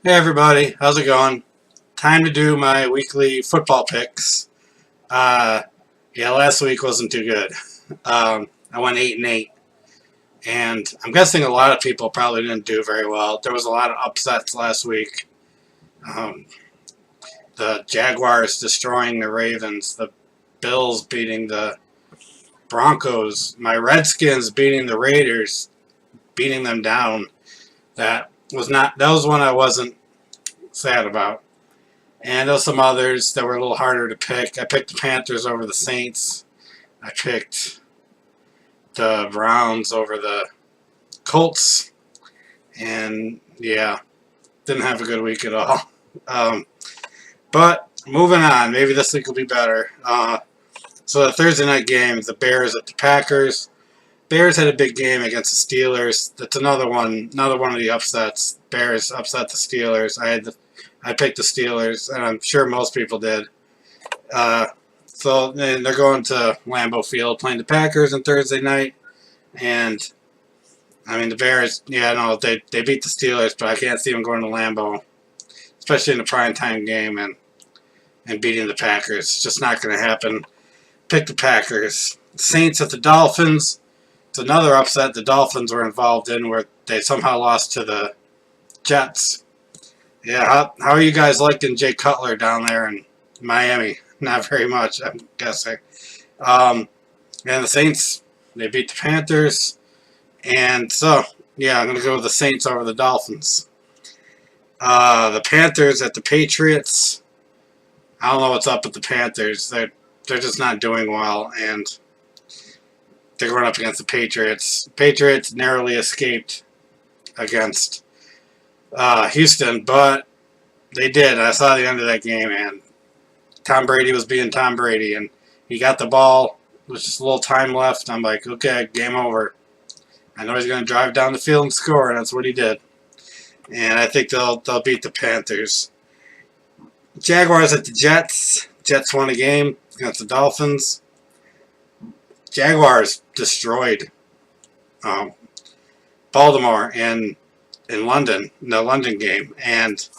Hey everybody, how's it going? Time to do my weekly football picks. Uh, yeah, last week wasn't too good. I went 8-8, and I'm guessing a lot of people probably didn't do very well. There was a lot of upsets last week. Um, the Jaguars destroying the Ravens, the Bills beating the Broncos, my Redskins beating the Raiders, beating them down. That was one I wasn't sad about. And there's some others that were a little harder to pick. I picked the Panthers over the Saints. I picked the Browns over the Colts. And yeah, didn't have a good week at all. Um, but moving on, maybe this week will be better. So the Thursday night game, the Bears at the Packers. Bears had a big game against the Steelers. That's another one of the upsets. Bears upset the Steelers. I picked the Steelers, and I'm sure most people did. So then they're going to Lambeau Field playing the Packers on Thursday night, and I mean the Bears. Yeah, no, they beat the Steelers, but I can't see them going to Lambeau, especially in a prime time game and beating the Packers. It's just not going to happen. Pick the Packers. Saints at the Dolphins. It's another upset the Dolphins were involved in, where they somehow lost to the Jets. Yeah, how are you guys liking Jay Cutler down there in Miami? Not very much, I'm guessing. And the Saints, they beat the Panthers. And so, yeah, I'm going to go with the Saints over the Dolphins. The Panthers at the Patriots. I don't know what's up with the Panthers. They're just not doing well, and they're going up against the Patriots. Patriots narrowly escaped against Houston, but they did. I saw the end of that game, and Tom Brady was being Tom Brady, and he got the ball. There was just a little time left. I'm like, okay, game over. I know he's going to drive down the field and score, and that's what he did. And I think they'll beat the Panthers. Jaguars at the Jets. Jets won a game against the Dolphins. Jaguars destroyed Baltimore in London, in the London game, and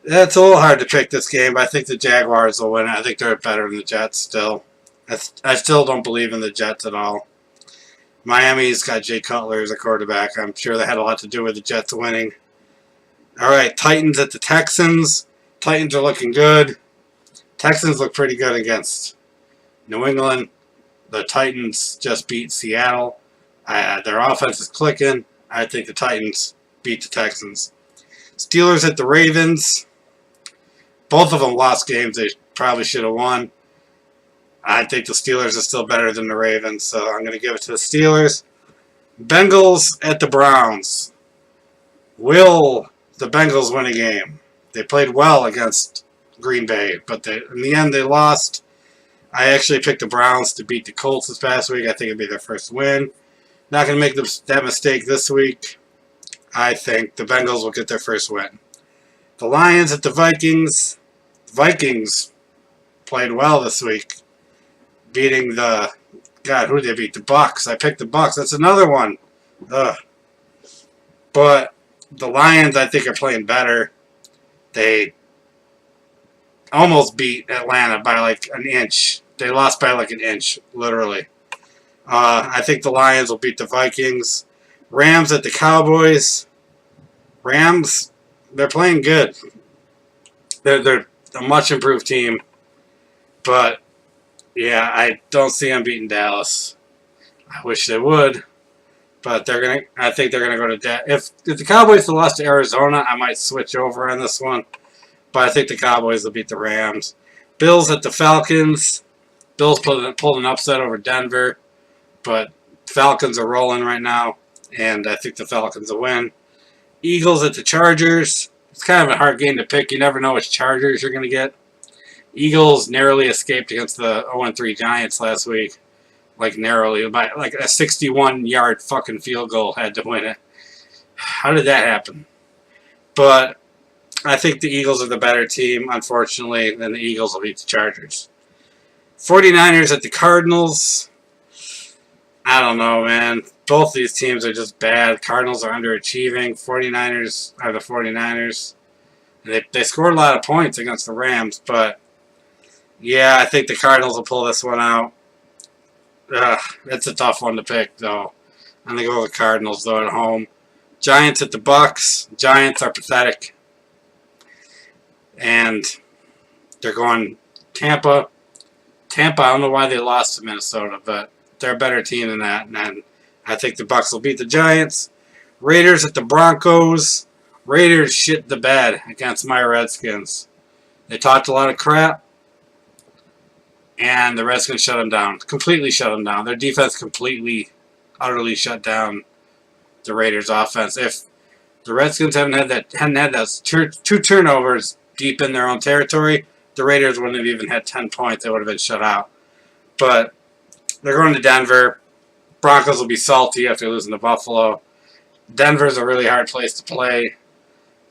it's a little hard to pick this game, but I think the Jaguars will win. I think they're better than the Jets still. I still don't believe in the Jets at all. Miami's got Jay Cutler as a quarterback. I'm sure that had a lot to do with the Jets winning. All right, Titans at the Texans. Titans are looking good. Texans look pretty good against New England. The Titans just beat Seattle. Their offense is clicking. I think the Titans beat the Texans. Steelers at the Ravens. Both of them lost games they probably should have won. I think the Steelers are still better than the Ravens, so I'm going to give it to the Steelers. Bengals at the Browns. Will the Bengals win a game? They played well against Green Bay, but in the end they lost. I actually picked the Browns to beat the Colts this past week. I think it'd be their first win. Not going to make that mistake this week. I think the Bengals will get their first win. The Lions at the Vikings. The Vikings played well this week, beating who did they beat? The Bucks. I picked the Bucks. That's another one. Ugh. But the Lions, I think, are playing better. They almost beat Atlanta by like an inch. They lost by like an inch, literally. I think the Lions will beat the Vikings. Rams at the Cowboys. Rams, they're playing good. They're a much improved team, but yeah, I don't see them beating Dallas. I wish they would, but I think they're gonna go to Dallas. If the Cowboys had lost to Arizona, I might switch over on this one, but I think the Cowboys will beat the Rams. Bills at the Falcons. Bills pulled an upset over Denver, but Falcons are rolling right now, and I think the Falcons will win. Eagles at the Chargers. It's kind of a hard game to pick. You never know which Chargers you're going to get. Eagles narrowly escaped against the 0-3 Giants last week. Like narrowly. By like a 61-yard fucking field goal had to win it. How did that happen? But I think the Eagles are the better team, unfortunately, and the Eagles will beat the Chargers. 49ers at the Cardinals. I don't know, man. Both these teams are just bad. Cardinals are underachieving. 49ers are the 49ers. They scored a lot of points against the Rams, but yeah, I think the Cardinals will pull this one out. It's a tough one to pick, though. I'm going to go with the Cardinals, though, at home. Giants at the Bucks. Giants are pathetic. And they're going Tampa. Tampa, I don't know why they lost to Minnesota, but they're a better team than that. And I think the Bucks will beat the Giants. Raiders at the Broncos. Raiders shit the bed against my Redskins. They talked a lot of crap, and the Redskins shut them down. Completely shut them down. Their defense completely, utterly shut down the Raiders' offense. If the Redskins hadn't had those two turnovers deep in their own territory, the Raiders wouldn't have even had 10 points. They would have been shut out. But they're going to Denver. Broncos will be salty after losing to Buffalo. Denver's a really hard place to play,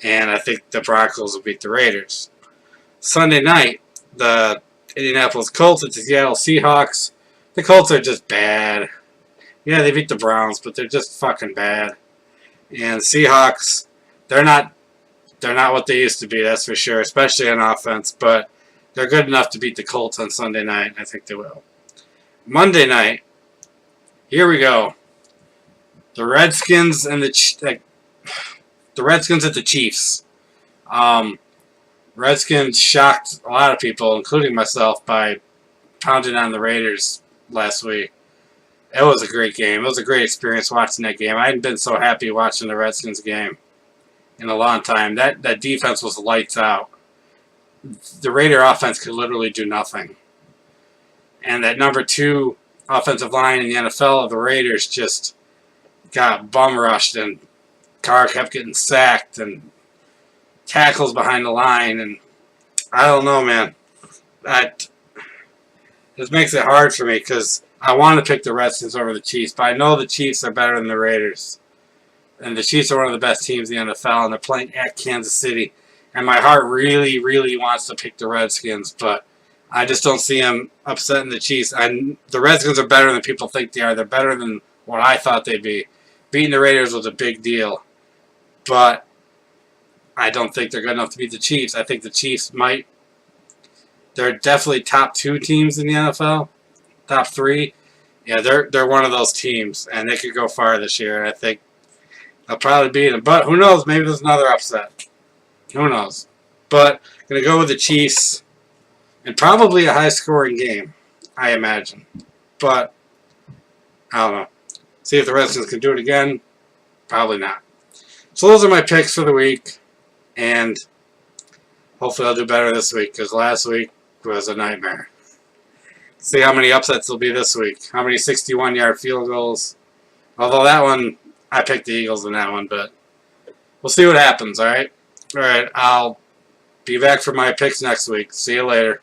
and I think the Broncos will beat the Raiders. Sunday night, the Indianapolis Colts at the Seattle Seahawks. The Colts are just bad. Yeah, they beat the Browns, but they're just fucking bad. And Seahawks, they're not what they used to be, that's for sure, especially on offense, but they're good enough to beat the Colts on Sunday night. I think they will. Monday night, here we go. The Redskins and the Redskins at the Chiefs. Redskins shocked a lot of people, including myself, by pounding on the Raiders last week. It was a great game. It was a great experience watching that game. I hadn't been so happy watching the Redskins game in a long time. That defense was lights out. The Raider offense could literally do nothing. And that number 2 offensive line in the NFL of the Raiders just got bum rushed, and Carr kept getting sacked and tackles behind the line, and I don't know, man. This makes it hard for me because I want to pick the Redskins over the Chiefs, but I know the Chiefs are better than the Raiders. And the Chiefs are one of the best teams in the NFL, and they're playing at Kansas City. And my heart really, really wants to pick the Redskins, but I just don't see them upsetting the Chiefs. The Redskins are better than people think they are. They're better than what I thought they'd be. Beating the Raiders was a big deal, but I don't think they're good enough to beat the Chiefs. I think the Chiefs might. They're definitely top 2 teams in the NFL, top 3. Yeah, they're one of those teams, and they could go far this year. I think they'll probably beat them, but who knows? Maybe there's another upset. Who knows? But I'm gonna go with the Chiefs, and probably a high-scoring game, I imagine. But I don't know. See if the Redskins can do it again. Probably not. So those are my picks for the week. And hopefully I'll do better this week, because last week was a nightmare. See how many upsets will be this week. How many 61-yard field goals. Although that one, I picked the Eagles in that one, but we'll see what happens, alright? Alright, I'll be back for my picks next week. See you later.